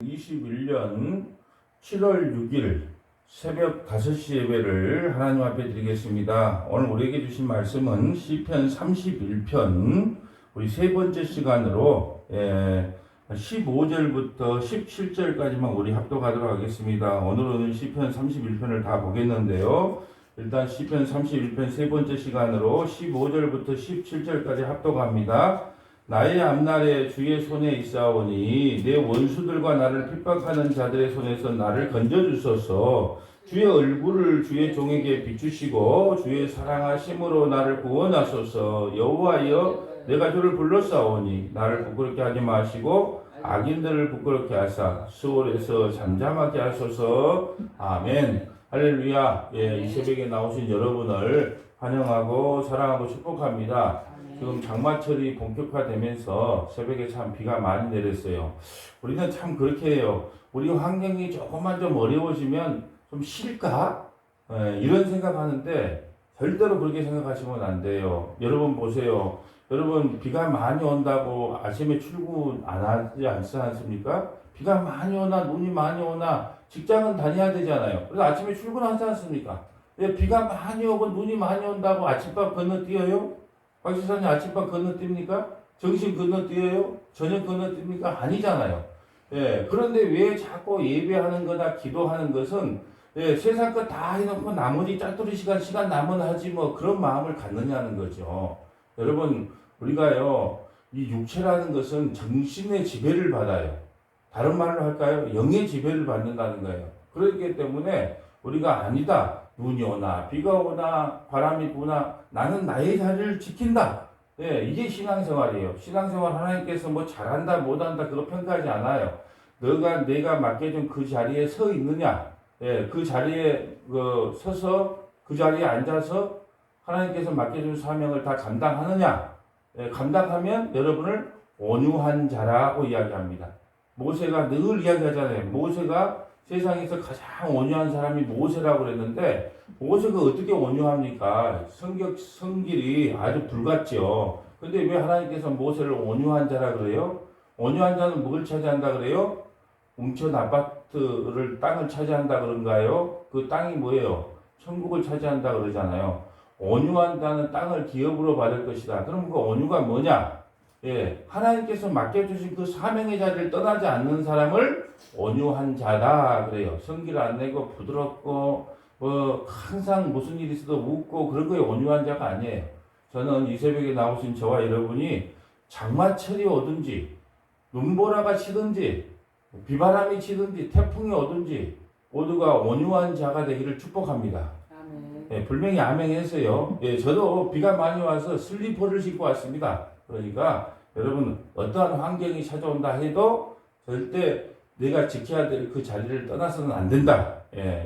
2021년 7월 6일 새벽 5시 예배를 하나님 앞에 드리겠습니다. 오늘 우리에게 주신 말씀은 시편 31편 우리 세 번째 시간으로 15절부터 17절까지만 우리 합독하도록 하겠습니다. 오늘은 시편 31편을 다 보겠는데요. 일단 시편 31편 세 번째 시간으로 15절부터 17절까지 합독합니다. 나의 앞날에 주의 손에 있사오니 내 원수들과 나를 핍박하는 자들의 손에서 나를 건져주소서. 주의 얼굴을 주의 종에게 비추시고 주의 사랑하심으로 나를 구원하소서. 여호와여, 내가 주를 불렀사오니 나를 부끄럽게 하지 마시고 악인들을 부끄럽게 하사 수월에서 잠잠하게 하소서. 아멘. 할렐루야. 이 새벽에 나오신 여러분을 환영하고 사랑하고 축복합니다. 지금 장마철이 본격화되면서 새벽에 참 비가 많이 내렸어요. 우리는 참 그렇게 해요. 우리 환경이 조금만 좀 어려워지면 좀 쉴까? 이런 생각하는데 절대로 그렇게 생각하시면 안 돼요. 여러분 보세요. 여러분 비가 많이 온다고 아침에 출근 안 하지 않습니까? 비가 많이 오나 눈이 많이 오나 직장은 다녀야 되잖아요. 그래서 아침에 출근하지 않습니까? 비가 많이 오고 눈이 많이 온다고 아침밥 건너뛰어요? 박 지사님 아침밥 건너뜁니까? 점심 건너뛰어요? 저녁 건너뜁니까? 아니잖아요. 그런데 왜 자꾸 예배하는 거나 기도하는 것은 세상 거 다 해놓고 나머지 짤뚜리 시간 남은 하지 뭐 그런 마음을 갖느냐는 거죠. 여러분 우리가요 이 육체라는 것은 정신의 지배를 받아요. 다른 말로 할까요? 영의 지배를 받는다는 거예요. 그렇기 때문에 우리가 아니다. 눈이 오나 비가 오나 바람이 부나 나는 나의 자리를 지킨다. 이게 신앙생활이에요. 신앙생활 하나님께서 뭐 잘한다 못한다 그거 평가하지 않아요. 내가 맡겨준 그 자리에 서 있느냐, 그 자리에 서서 그 자리에 앉아서 하나님께서 맡겨준 사명을 다 감당하느냐, 감당하면 여러분을 온유한 자라고 이야기합니다. 모세가 늘 이야기하잖아요. 모세가 세상에서 가장 온유한 사람이 모세라고 그랬는데 모세가 어떻게 온유합니까? 성질이 아주 불같죠. 근데 왜 하나님께서 모세를 온유한 자라 그래요? 온유한 자는 뭘 차지한다 그래요? 웅천 아파트를 땅을 차지한다 그런가요? 그 땅이 뭐예요? 천국을 차지한다 그러잖아요. 온유한 자는 땅을 기업으로 받을 것이다. 그럼 그 온유가 뭐냐? 하나님께서 맡겨주신 그 사명의 자리를 떠나지 않는 사람을 온유한 자다 그래요. 성질 안 내고 부드럽고 항상 무슨 일이 있어도 웃고 그런 거에 온유한 자가 아니에요. 저는 이 새벽에 나오신 저와 여러분이 장마철이 오든지 눈보라가 치든지 비바람이 치든지 태풍이 오든지 모두가 온유한 자가 되기를 축복합니다. 분명히 아멘했어요. 저도 비가 많이 와서 슬리퍼를 신고 왔습니다. 그러니까 여러분 어떠한 환경이 찾아온다 해도 절대 내가 지켜야 될 그 자리를 떠나서는 안 된다.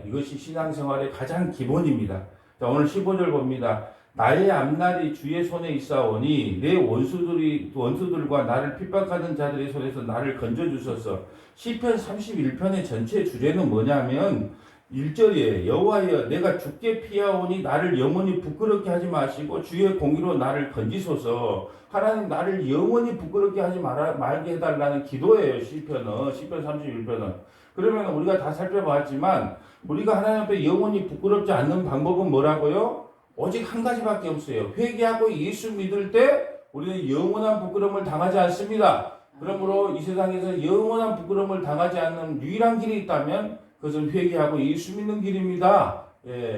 이것이 신앙생활의 가장 기본입니다. 자, 오늘 15절 봅니다. 나의 앞날이 주의 손에 있사오니 내 원수들과 나를 핍박하는 자들의 손에서 나를 건져주소서. 시편 31편의 전체 주제는 뭐냐면 1절이에요. 여호와여, 내가 죽게 피하오니 나를 영원히 부끄럽게 하지 마시고 주의 공의로 나를 건지소서. 하나님 나를 영원히 부끄럽게 하지 말게 해달라는 기도예요. 시편 31편은. 그러면 우리가 다 살펴봤지만 우리가 하나님 앞에 영원히 부끄럽지 않는 방법은 뭐라고요? 오직 한 가지밖에 없어요. 회개하고 예수 믿을 때 우리는 영원한 부끄러움을 당하지 않습니다. 그러므로 이 세상에서 영원한 부끄러움을 당하지 않는 유일한 길이 있다면 그것은 회개하고 예수 믿는 길입니다.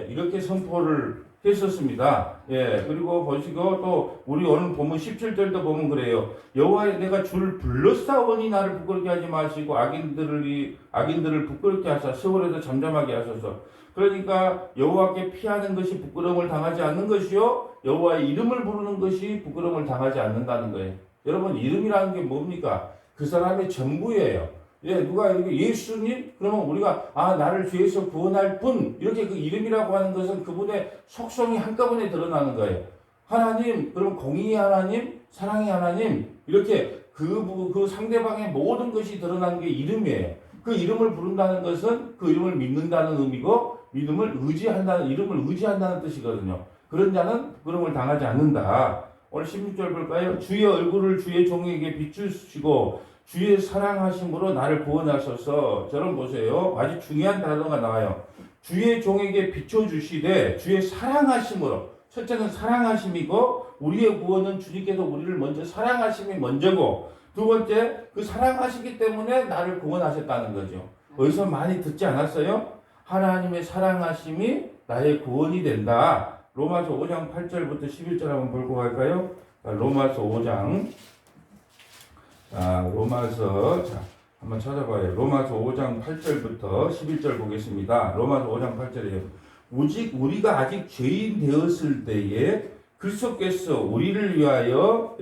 이렇게 선포를 했었습니다. 그리고 보시고 또 우리 오늘 보면 17절도 보면 그래요. 여호와여, 내가 주를 불렀사오니 나를 부끄럽게 하지 마시고 악인들을 부끄럽게 하사 세월에서 잠잠하게 하소서. 그러니까 여호와께 피하는 것이 부끄러움을 당하지 않는 것이요, 여호와의 이름을 부르는 것이 부끄러움을 당하지 않는다는 거예요. 여러분 이름이라는 게 뭡니까? 그 사람의 전부예요. 누가 이렇게 예수님? 그러면 우리가 나를 죄에서 구원할 분 이렇게 그 이름이라고 하는 것은 그분의 속성이 한꺼번에 드러나는 거예요. 하나님, 그럼 공의의 하나님, 사랑의 하나님 이렇게 그 상대방의 모든 것이 드러나는 게 이름이에요. 그 이름을 부른다는 것은 그 이름을 믿는다는 의미고 이름을 의지한다는 뜻이거든요. 그런 자는 부끄러움을 당하지 않는다. 오늘 16절 볼까요? 주의 얼굴을 주의 종에게 비추시고 주의 사랑하심으로 나를 구원하소서. 저런 보세요. 아주 중요한 단어가 나와요. 주의 종에게 비춰주시되 주의 사랑하심으로. 첫째는 사랑하심이고 우리의 구원은 주님께서 우리를 먼저 사랑하심이 먼저고, 두 번째 그 사랑하시기 때문에 나를 구원하셨다는 거죠. 어디서 많이 듣지 않았어요? 하나님의 사랑하심이 나의 구원이 된다. 로마서 5장 8절부터 11절 한번 보고 갈까요? 로마서 5장. 한번 찾아봐요. 로마서 5장 8절부터 11절 보겠습니다. 로마서 5장 8절이에요. 오직 우리가 아직 죄인 되었을 때에 그리스도께서 우리를 위하여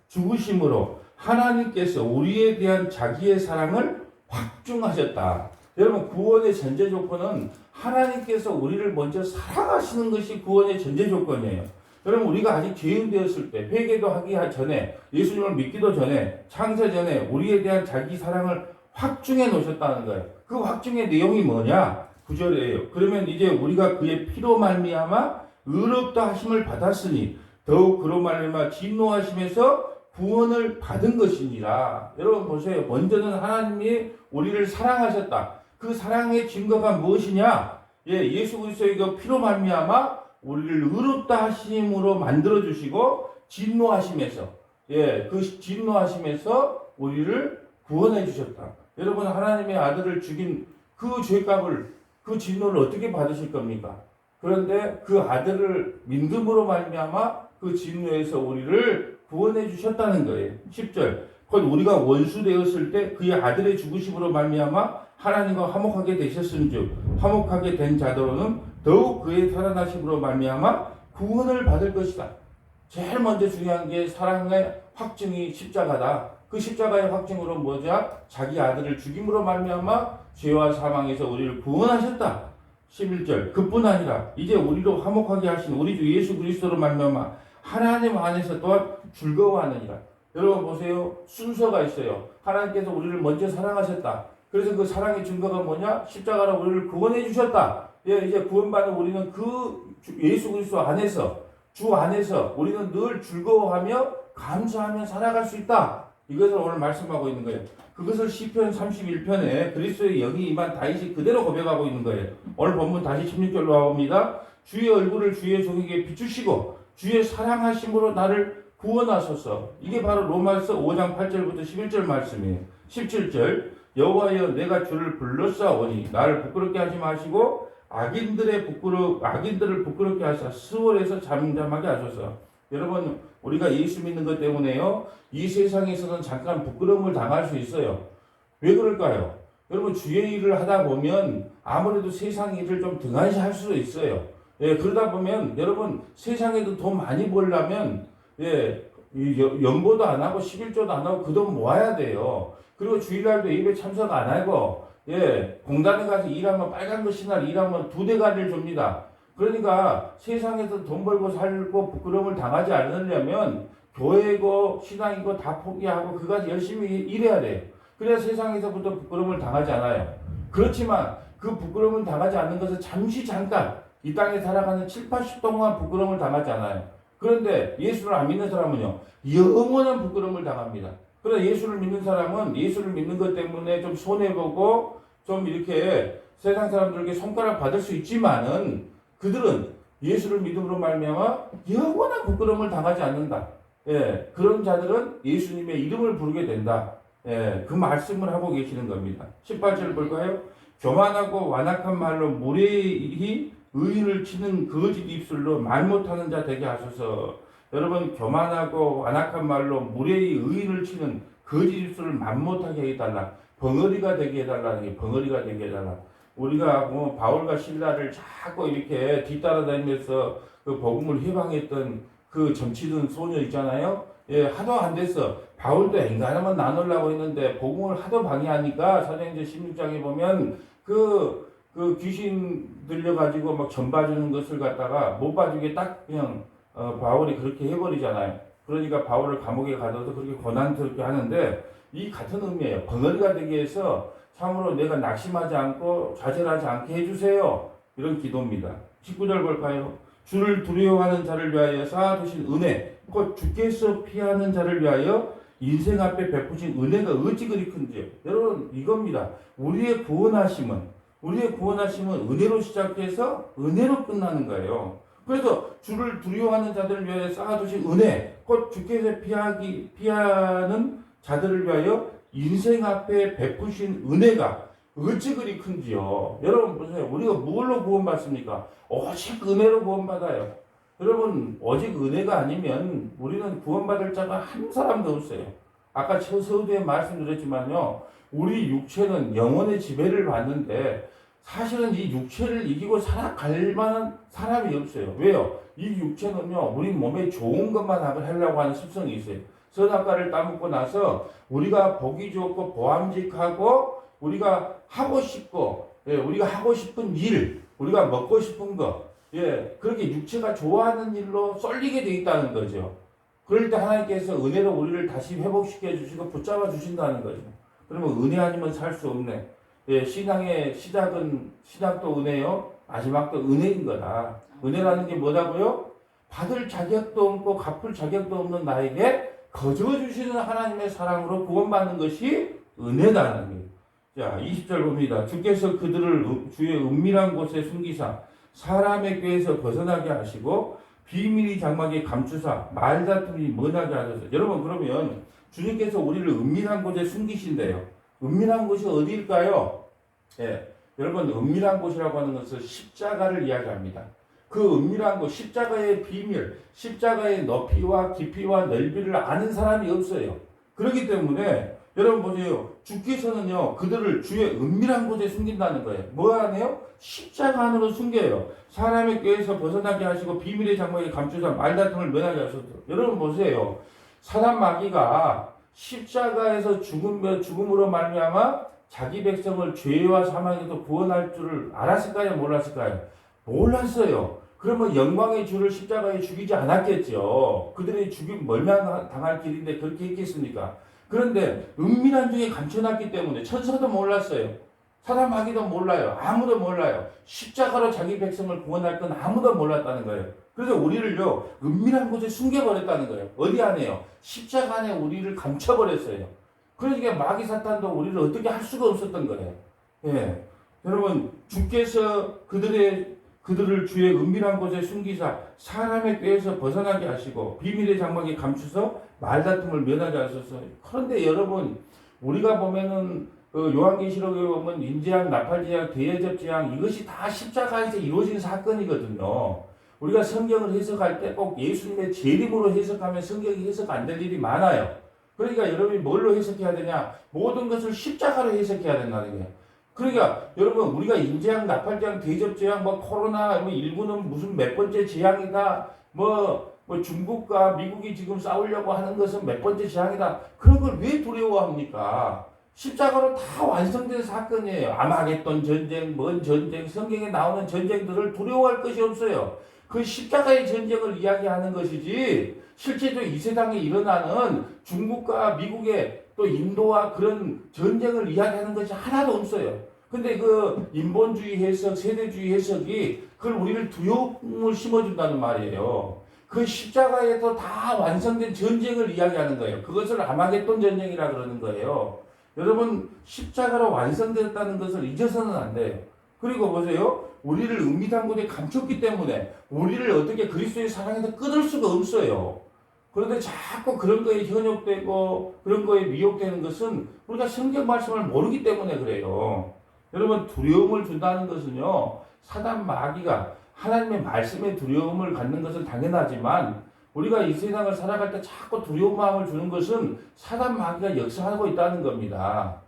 죽으심으로 하나님께서 우리에 대한 자기의 사랑을 확증하셨다. 여러분, 구원의 전제 조건은 하나님께서 우리를 먼저 사랑하시는 것이 구원의 전제 조건이에요. 여러분, 우리가 아직 죄인 되었을 때, 회개도 하기 전에, 예수님을 믿기도 전에, 창세 전에 우리에 대한 자기 사랑을 확증해 놓으셨다는 거예요. 그 확증의 내용이 뭐냐? 9절이에요. 그러면 이제 우리가 그의 피로 말미암아 의롭다 하심을 받았으니 더욱 그로 말미암아 진노하심에서 구원을 받은 것이니라. 여러분 보세요. 먼저는 하나님이 우리를 사랑하셨다. 그 사랑의 증거가 무엇이냐? 예수 그리스도의 그 피로 말미암아 우리를 의롭다 하심으로 만들어 주시고 진노하심에서 그 진노하심에서 우리를 구원해 주셨다. 여러분, 하나님의 아들을 죽인 그 죄값을, 그 진노를 어떻게 받으실 겁니까? 그런데 그 아들을 믿음으로 말미암아 그 진노에서 우리를 구원해 주셨다는 거예요. 10절. 곧 우리가 원수 되었을 때 그의 아들의 죽으심으로 말미암아 하나님과 화목하게 되셨은즉 화목하게 된 자들로는 더욱 그의 살아나심으로 말미암아 구원을 받을 것이다. 제일 먼저 중요한 게 사랑의 확증이 십자가다. 그 십자가의 확증으로 뭐냐? 자기 아들을 죽임으로 말미암아 죄와 사망에서 우리를 구원하셨다. 11절. 그뿐 아니라 이제 우리로 화목하게 하신 우리 주 예수 그리스도로 말미암아 하나님 안에서 또한 즐거워하느니라. 여러분 보세요. 순서가 있어요. 하나님께서 우리를 먼저 사랑하셨다. 그래서 그 사랑의 증거가 뭐냐? 십자가로 우리를 구원해 주셨다. 이제 구원받은 우리는 그 예수 그리스도 안에서, 주 안에서 우리는 늘 즐거워하며 감사하며 살아갈 수 있다. 이것을 오늘 말씀하고 있는 거예요. 그것을 시편 31편에 그리스도의 영이 임한 다윗이 그대로 고백하고 있는 거예요. 오늘 본문 다시 16절로 나옵니다. 주의 얼굴을 주의 종에게 비추시고 주의 사랑하심으로 나를 구원하소서. 이게 바로 로마서 5장 8절부터 11절 말씀이에요. 17절. 여호와여 내가 주를 불렀사오니 나를 부끄럽게 하지 마시고 악인들을 부끄럽게 하사 스월에서 잠잠하게 하소서. 여러분, 우리가 예수 믿는 것 때문에요, 이 세상에서는 잠깐 부끄러움을 당할 수 있어요. 왜 그럴까요? 여러분, 주의 일을 하다 보면 아무래도 세상 일을 좀 등한시할 수도 있어요. 그러다 보면 여러분, 세상에도 돈 많이 벌려면 연보도 안 하고 11조도 안 하고 그 돈 모아야 돼요. 그리고 주일날도 예배 참석 안 하고 공단에 가서 일하면 빨간 거 신날 일하면 2대가리를 줍니다. 그러니까 세상에서 돈 벌고 살고 부끄러움을 당하지 않으려면 교회고 신앙이고 다 포기하고 그가 열심히 일해야 돼요. 그래야 세상에서부터 부끄러움을 당하지 않아요. 그렇지만 그 부끄러움을 당하지 않는 것은 잠깐 이 땅에 살아가는 7, 80 동안 부끄러움을 당하지 않아요. 그런데 예수를 안 믿는 사람은요, 영원한 부끄러움을 당합니다. 그러나 예수를 믿는 사람은 예수를 믿는 것 때문에 좀 손해보고 좀 이렇게 세상 사람들에게 손가락 받을 수 있지만은 그들은 예수를 믿음으로 말미암아 영원한 부끄러움을 당하지 않는다. 그런 자들은 예수님의 이름을 부르게 된다. 그 말씀을 하고 계시는 겁니다. 18절을 볼까요? 교만하고 완악한 말로 무례히 의인을 치는 거짓 입술로 말 못하는 자 되게 하소서. 여러분, 교만하고 완악한 말로 무례히 의인을 치는 거짓 입술을 말 못하게 해달라. 벙어리가 되게 해달라는 게 벙어리가 되게 해달라. 우리가 뭐 바울과 실라를 자꾸 이렇게 뒤따라다니면서 그 복음을 해방했던 그 점치던 소녀 있잖아요. 하도 안 됐어. 바울도 엔간하면 나누려고 했는데 복음을 하도 방해하니까 사도행전 16장에 보면 그 귀신 들려가지고 막 전 봐주는 것을 갖다가 못 봐주게 딱 그냥 바울이 그렇게 해버리잖아요. 그러니까 바울을 감옥에 가둬서 그렇게 고난스럽게 하는데 이 같은 의미예요. 벙어리가 되게 해서 참으로 내가 낙심하지 않고 좌절하지 않게 해주세요. 이런 기도입니다. 19절 볼까요? 주를 두려워하는 자를 위하여 쌓아두신 은혜, 곧 주께서 피하는 자를 위하여 인생 앞에 베푸신 은혜가 어찌 그리 큰지요. 여러분 이겁니다. 우리의 구원하심은 은혜로 시작해서 은혜로 끝나는 거예요. 그래서 주를 두려워하는 자들을 위하여 쌓아두신 은혜, 곧 주께서 피하는 자들을 위하여 인생 앞에 베푸신 은혜가 어찌 그리 큰지요. 여러분 보세요. 우리가 뭘로 구원받습니까? 오직 은혜로 구원받아요. 여러분 오직 은혜가 아니면 우리는 구원받을 자가 한 사람도 없어요. 아까 서두에 말씀드렸지만요. 우리 육체는 영혼의 지배를 받는데 사실은 이 육체를 이기고 살아갈 만한 사람이 없어요. 왜요? 이 육체는요, 우리 몸에 좋은 것만 하려고 하는 습성이 있어요. 선악과를 따먹고 나서 우리가 보기 좋고 보암직하고 우리가 하고 싶고, 우리가 하고 싶은 일, 우리가 먹고 싶은 거, 그렇게 육체가 좋아하는 일로 쏠리게 돼 있다는 거죠. 그럴 때 하나님께서 은혜로 우리를 다시 회복시켜 주시고 붙잡아 주신다는 거죠. 그러면 은혜 아니면 살 수 없네. 신앙의 시작도 은혜요. 마지막도 은혜인 거다. 은혜라는 게 뭐라고요? 받을 자격도 없고 갚을 자격도 없는 나에게 거저 주시는 하나님의 사랑으로 구원받는 것이 은혜다는 거예요. 자, 20절 봅니다. 주께서 그들을 주의 은밀한 곳에 숨기사 사람의 꾀에서 벗어나게 하시고 비밀이 장막에 감추사 말다툼이 머나게 하소서. 여러분 그러면 주님께서 우리를 은밀한 곳에 숨기신대요. 은밀한 곳이 어디일까요? 여러분 은밀한 곳이라고 하는 것은 십자가를 이야기합니다. 그 은밀한 곳, 십자가의 비밀, 십자가의 높이와 깊이와 넓이를 아는 사람이 없어요. 그렇기 때문에 여러분 보세요. 주께서는요 그들을 주의 은밀한 곳에 숨긴다는 거예요. 뭐 하네요? 십자가 안으로 숨겨요. 사람의 꾀에서 벗어나게 하시고 비밀의 장막에 감추사 말다툼을 면하게 하소서. 여러분 보세요. 사단 마귀가 십자가에서 죽음으로 말미암아 자기 백성을 죄와 사망에서 구원할 줄을 알았을까요? 몰랐을까요? 몰랐어요. 그러면 영광의 주를 십자가에 죽이지 않았겠죠. 그들의 죽임 멸망당할 길인데 그렇게 했겠습니까? 그런데 은밀한 중에 감춰놨기 때문에 천사도 몰랐어요. 사단 마귀도 몰라요. 아무도 몰라요. 십자가로 자기 백성을 구원할 건 아무도 몰랐다는 거예요. 그래서 우리를요 은밀한 곳에 숨겨버렸다는 거예요. 어디 안에요? 십자가 안에 우리를 감춰버렸어요. 그러니까 마귀 사탄도 우리를 어떻게 할 수가 없었던 거예요. 여러분 주께서 그들을 주의 은밀한 곳에 숨기사 사람의 꾀에서 벗어나게 하시고 비밀의 장막에 감추서 말다툼을 면하게 하소서. 그런데 여러분 우리가 보면은 요한계시록에 보면 인재앙, 나팔재앙, 대여접재앙 이것이 다 십자가에서 이루어진 사건이거든요. 우리가 성경을 해석할 때 꼭 예수님의 재림으로 해석하면 성경이 해석 안 될 일이 많아요. 그러니까 여러분이 뭘로 해석해야 되냐? 모든 것을 십자가로 해석해야 된다는 거예요. 그러니까 여러분 우리가 인재앙, 나팔재앙, 대접재앙, 코로나, 19는 무슨 몇 번째 재앙이다, 중국과 미국이 지금 싸우려고 하는 것은 몇 번째 재앙이다. 그런 걸 왜 두려워합니까? 십자가로 다 완성된 사건이에요. 아마겟돈 전쟁, 뭔 전쟁, 성경에 나오는 전쟁들을 두려워할 것이 없어요. 그 십자가의 전쟁을 이야기하는 것이지 실제로 이 세상에 일어나는 중국과 미국의 또 인도와 그런 전쟁을 이야기하는 것이 하나도 없어요. 근데 그 인본주의 해석, 세대주의 해석이 그걸 우리를 두려움을 심어준다는 말이에요. 그 십자가에서 다 완성된 전쟁을 이야기하는 거예요. 그것을 아마겟돈 전쟁이라 그러는 거예요. 여러분 십자가로 완성됐다는 것을 잊어서는 안 돼요. 그리고 보세요. 우리를 은밀한 곳에 감췄기 때문에 우리를 어떻게 그리스도의 사랑에서 끊을 수가 없어요. 그런데 자꾸 그런 거에 현혹되고 그런 거에 미혹되는 것은 우리가 성경 말씀을 모르기 때문에 그래요. 여러분 두려움을 준다는 것은요. 사단 마귀가 하나님의 말씀에 두려움을 갖는 것은 당연하지만 우리가 이 세상을 살아갈 때 자꾸 두려운 마음을 주는 것은 사단 마귀가 역사하고 있다는 겁니다.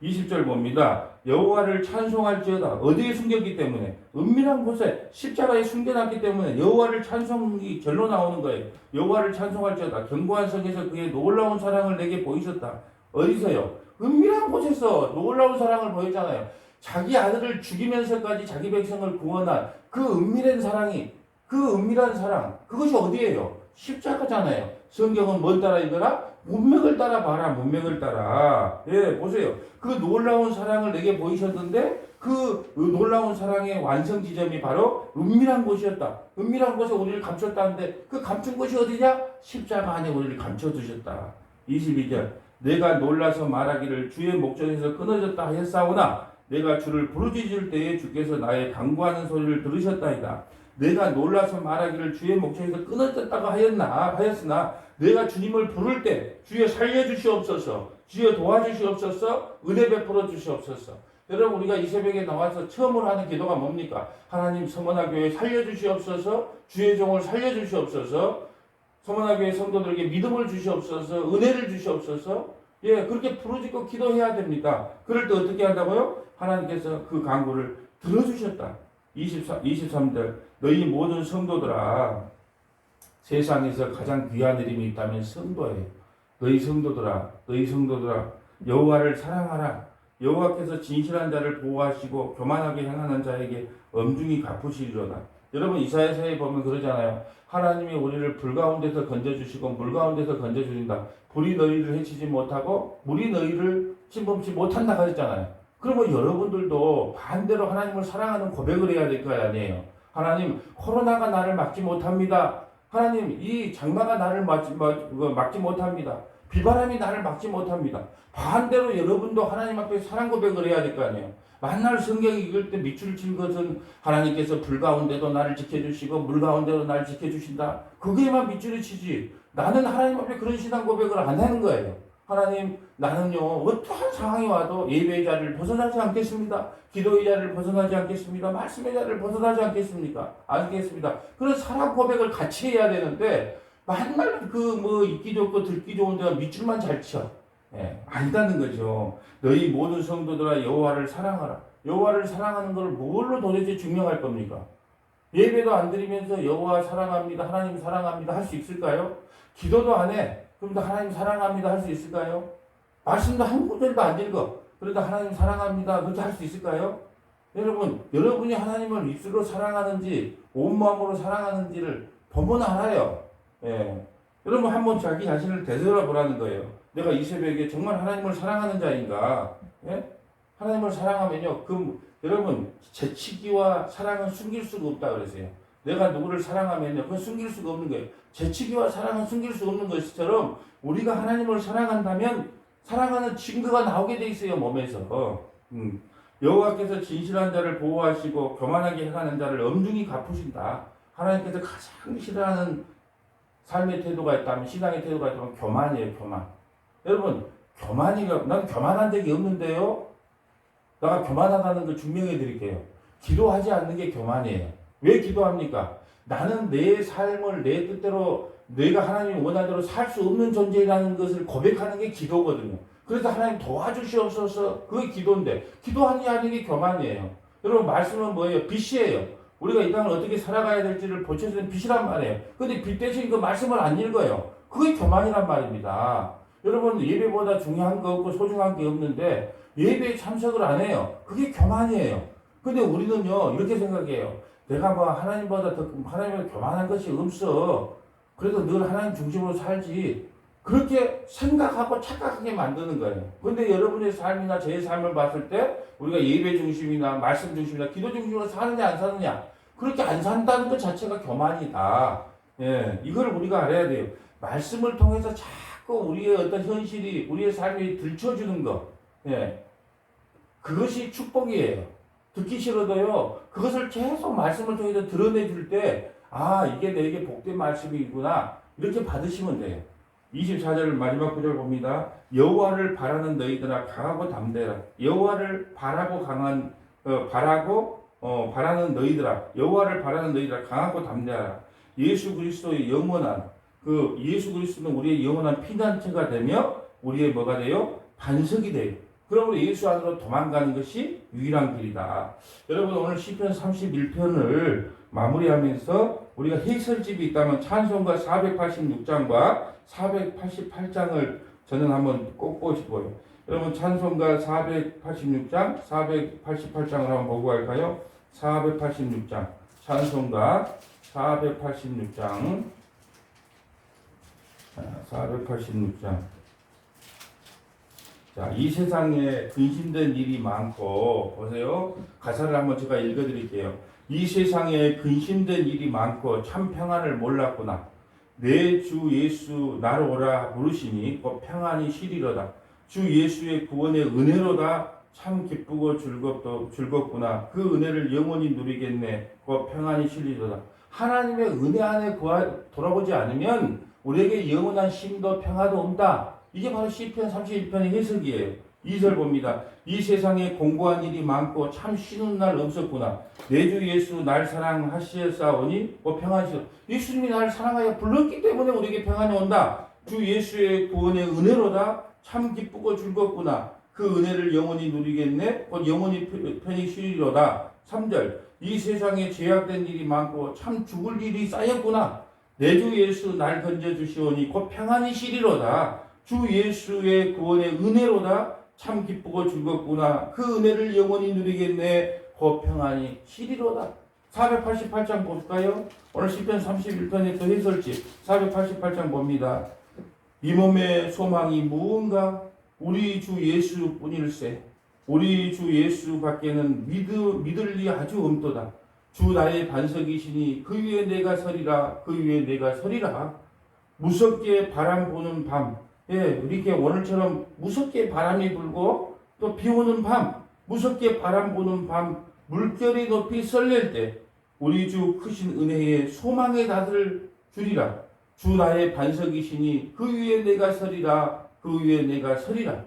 20절 봅니다. 여호와를 찬송할지어다. 어디에 숨겼기 때문에? 은밀한 곳에 십자가에 숨겨놨기 때문에 여호와를 찬송이 절로 나오는 거예요. 여호와를 찬송할지어다. 견고한 성에서 그의 놀라운 사랑을 내게 보이셨다. 어디서요? 은밀한 곳에서 놀라운 사랑을 보였잖아요. 자기 아들을 죽이면서까지 자기 백성을 구원한 그 은밀한 사랑이 그 은밀한 사랑 그것이 어디예요? 십자가잖아요. 성경은 뭘 따라 읽어라? 문맥을 따라 봐라. 문맥을 따라. 보세요. 그 놀라운 사랑을 내게 보이셨는데 그 놀라운 사랑의 완성 지점이 바로 은밀한 곳이었다. 은밀한 곳에 우리를 감췄다는데 그 감춘 곳이 어디냐? 십자가 안에 우리를 감춰두셨다. 22절. 내가 놀라서 말하기를 주의 목전에서 끊어졌다 하였사오나 내가 주를 부르짖을 때에 주께서 나의 간구하는 소리를 들으셨다이다. 내가 놀라서 말하기를 주의 목전에서 끊어졌다고 하였으나 내가 주님을 부를 때 주여 살려주시옵소서, 주여 도와주시옵소서, 은혜 베풀어 주시옵소서. 여러분, 우리가 이 새벽에 나와서 처음으로 하는 기도가 뭡니까? 하나님, 서머나교회 살려주시옵소서, 주의 종을 살려주시옵소서, 서머나교회 성도들에게 믿음을 주시옵소서, 은혜를 주시옵소서. 예, 그렇게 부르짖고 기도해야 됩니다. 그럴 때 어떻게 한다고요? 하나님께서 그 간구를 들어주셨다. 23절. 너희 모든 성도들아, 세상에서 가장 귀한 이름이 있다면 성도예요. 너희 성도들아, 여호와를 사랑하라. 여호와께서 진실한 자를 보호하시고 교만하게 행하는 자에게 엄중히 갚으시리로다. 여러분, 이사야서에 보면 그러잖아요. 하나님이 우리를 불 가운데서 건져주시고 물 가운데서 건져주신다. 불이 너희를 해치지 못하고 물이 너희를 침범치 못한다 하셨잖아요. 그러면 여러분들도 반대로 하나님을 사랑하는 고백을 해야 될 거 아니에요. 하나님, 코로나가 나를 막지 못합니다. 하나님, 이 장마가 나를 막지 못합니다. 비바람이 나를 막지 못합니다. 반대로 여러분도 하나님 앞에 사랑 고백을 해야 될 거 아니에요. 만날 성경 읽을 때 밑줄 친 것은 하나님께서 불 가운데도 나를 지켜주시고 물 가운데도 나를 지켜주신다. 그게만 밑줄을 치지. 나는 하나님 앞에 그런 신앙 고백을 안 하는 거예요. 하나님, 나는요 어떠한 상황이 와도 예배의 자리를 벗어나지 않겠습니다. 기도의 자리를 벗어나지 않겠습니다. 말씀의 자리를 벗어나지 않겠습니다. 그런 사랑 고백을 같이 해야 되는데 맨날 읽기 좋고 듣기 좋은 데가 밑줄만 잘 쳐. 예, 안다는 거죠. 너희 모든 성도들아 여호와를 사랑하라. 여호와를 사랑하는 걸 뭘로 도대체 증명할 겁니까? 예배도 안 드리면서 여호와 사랑합니다, 하나님 사랑합니다 할 수 있을까요? 기도도 안 해. 그런데 하나님 사랑합니다 할 수 있을까요? 말씀도 한 구절도 안 읽어. 그런데 하나님 사랑합니다 그렇게 할 수 있을까요? 여러분이 하나님을 입술로 사랑하는지 온 마음으로 사랑하는지를 보면 알아요. 예. 여러분, 한번 자기 자신을 되돌아보라는 거예요. 내가 이 새벽에 정말 하나님을 사랑하는 자인가? 예? 하나님을 사랑하면요, 여러분, 재치기와 사랑은 숨길 수가 없다 그랬어요. 내가 누구를 사랑하면요, 그건 숨길 수가 없는 거예요. 재치기와 사랑은 숨길 수 없는 것처럼 우리가 하나님을 사랑한다면 사랑하는 증거가 나오게 돼 있어요, 몸에서. 여호와께서 진실한 자를 보호하시고 교만하게 행하는 자를 엄중히 갚으신다. 하나님께서 가장 싫어하는 삶의 태도가 있다면, 신앙의 태도가 있다면 교만이에요, 교만. 여러분, 난 교만한 적이 없는데요. 내가 교만하다는 걸 증명해 드릴게요. 기도하지 않는 게 교만이에요. 왜 기도합니까? 나는 내 삶을 내 뜻대로, 내가 하나님이 원하는 대로 살 수 없는 존재라는 것을 고백하는 게 기도거든요. 그래서 하나님 도와주시옵소서, 그게 기도인데, 기도하지 않는 게 교만이에요. 여러분, 말씀은 뭐예요? 빛이에요. 우리가 이 땅을 어떻게 살아가야 될지를 보여주는 빛이란 말이에요. 근데 빛 대신 그 말씀을 안 읽어요. 그게 교만이란 말입니다. 여러분, 예배보다 중요한 거 없고 소중한 게 없는데 예배에 참석을 안 해요. 그게 교만이에요. 근데 우리는요, 이렇게 생각해요. 내가 하나님보다 교만한 것이 없어. 그래도 늘 하나님 중심으로 살지. 그렇게 생각하고 착각하게 만드는 거예요. 근데 여러분의 삶이나 제 삶을 봤을 때 우리가 예배 중심이나 말씀 중심이나 기도 중심으로 사느냐 안 사느냐, 그렇게 안 산다는 것 자체가 교만이다. 예, 이걸 우리가 알아야 돼요. 말씀을 통해서 자꾸 우리의 어떤 현실이, 우리의 삶이 들춰주는 것, 예, 그것이 축복이에요. 듣기 싫어도요, 그것을 계속 말씀을 통해서 드러내줄 때, 아, 이게 내게 복된 말씀이구나, 이렇게 받으시면 돼요. 24절 마지막 구절 봅니다. 여호와를 바라는 너희들아 강하고 담대라. 여호와를 바라는 너희들아 강하고 담대하라. 예수 그리스도의 영원한 예수 그리스도는 우리의 영원한 피난처가 되며 우리의 뭐가 돼요? 반석이 돼요. 그러므로 예수 안으로 도망가는 것이 유일한 길이다. 여러분, 오늘 시편 31편을 마무리하면서 우리가 해설집이 있다면 찬송가 486장과 488장을 저는 한번 꼭 보고 싶어요. 여러분, 찬송가 486장, 488장을 한번 보고 갈까요? 486장, 찬송가 486장, 486장. 자, 이 세상에 근심된 일이 많고, 보세요. 가사를 한번 제가 읽어드릴게요. 이 세상에 근심된 일이 많고 참 평안을 몰랐구나. 내 주 예수 나로 오라 부르시니 곧 평안이 시리로다. 주 예수의 구원의 은혜로다. 참 기쁘고 즐겁구나. 그 은혜를 영원히 누리겠네. 곧 평안이 시리로다. 하나님의 은혜 안에 돌아보지 않으면 우리에게 영원한 쉼도 평화도 없다. 이게 바로 시편 31편의 해석이에요. 2절 봅니다. 이 세상에 공고한 일이 많고 참 쉬는 날 없었구나. 내 주 예수 날 사랑하시사오니 평안시오. 예수님이 날 사랑하여 불렀기 때문에 우리에게 평안이 온다. 주 예수의 구원의 은혜로다. 참 기쁘고 즐겁구나. 그 은혜를 영원히 누리겠네. 곧 영원히 편히 쉬리로다. 3절 이 세상에 죄악된 일이 많고 참 죽을 일이 쌓였구나. 내 주 예수 날 건져주시오니 곧 평안히 쉬리로다. 주 예수의 구원의 은혜로다. 참 기쁘고 즐겁구나. 그 은혜를 영원히 누리겠네. 곧 평안히 시리로다. 488장 볼까요? 오늘 시편 31편의 또 해설집 488장 봅니다. 이 몸의 소망이 무언가? 우리 주 예수뿐일세. 우리 주 예수 밖에는 믿을 리 아주 없도다. 주 나의 반석이시니 그 위에 내가 서리라. 그 위에 내가 서리라. 무섭게 바람 부는 밤. 이렇게 오늘처럼 무섭게 바람이 불고 또 비 오는 밤, 무섭게 바람 부는 밤, 물결이 높이 썰릴 때 우리 주 크신 은혜의 소망의 닷을 주리라. 주 나의 반석이시니 그 위에 내가 서리라. 그 위에 내가 서리라.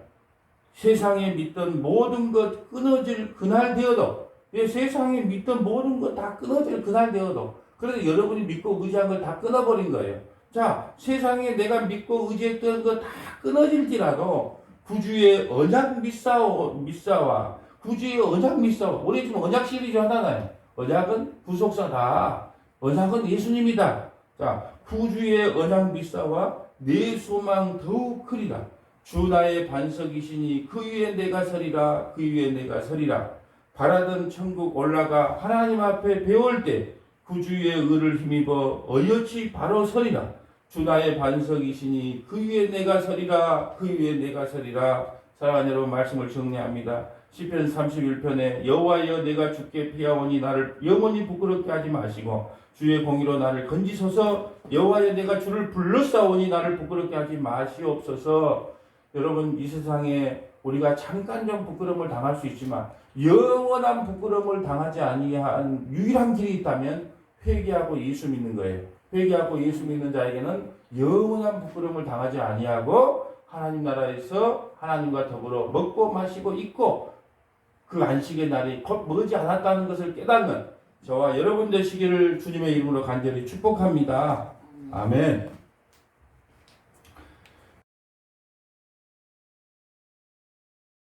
세상에 믿던 모든 것 끊어질 그날 되어도, 세상에 믿던 모든 것 다 끊어질 그날 되어도, 그래서 여러분이 믿고 의지한 걸 다 끊어버린 거예요. 자, 세상에 내가 믿고 의지했던 거 다 끊어질지라도 구주의 언약 미사와 구주의 언약 미사와, 우리 지금 언약 시리즈 하잖아요. 언약은 구속사다. 언약은 예수님이다. 자, 구주의 언약 미사와 내 소망 더욱 크리라. 주 나의 반석이시니 그 위에 내가 서리라. 그 위에 내가 서리라. 바라던 천국 올라가 하나님 앞에 배울 때 구주의 의를 힘입어 어여치 바로 서리라. 주 나의 반석이시니 그 위에 내가 서리라. 그 위에 내가 서리라. 사랑하는 여러분, 말씀을 정리합니다. 시편 31편에 여호와여 내가 주께 피하오니 나를 영원히 부끄럽게 하지 마시고 주의 공의로 나를 건지소서. 여호와여 내가 주를 불러싸오니 나를 부끄럽게 하지 마시옵소서. 여러분, 이 세상에 우리가 잠깐 좀 부끄러움을 당할 수 있지만 영원한 부끄러움을 당하지 아니한 유일한 길이 있다면 회개하고 예수 믿는 거예요. 회개하고 예수 믿는 자에게는 영원한 부끄러움을 당하지 아니하고 하나님 나라에서 하나님과 더불어 먹고 마시고 있고 그 안식의 날이 곧 머지 않았다는 것을 깨닫는 저와 여러분 되시기를 주님의 이름으로 간절히 축복합니다. 아멘.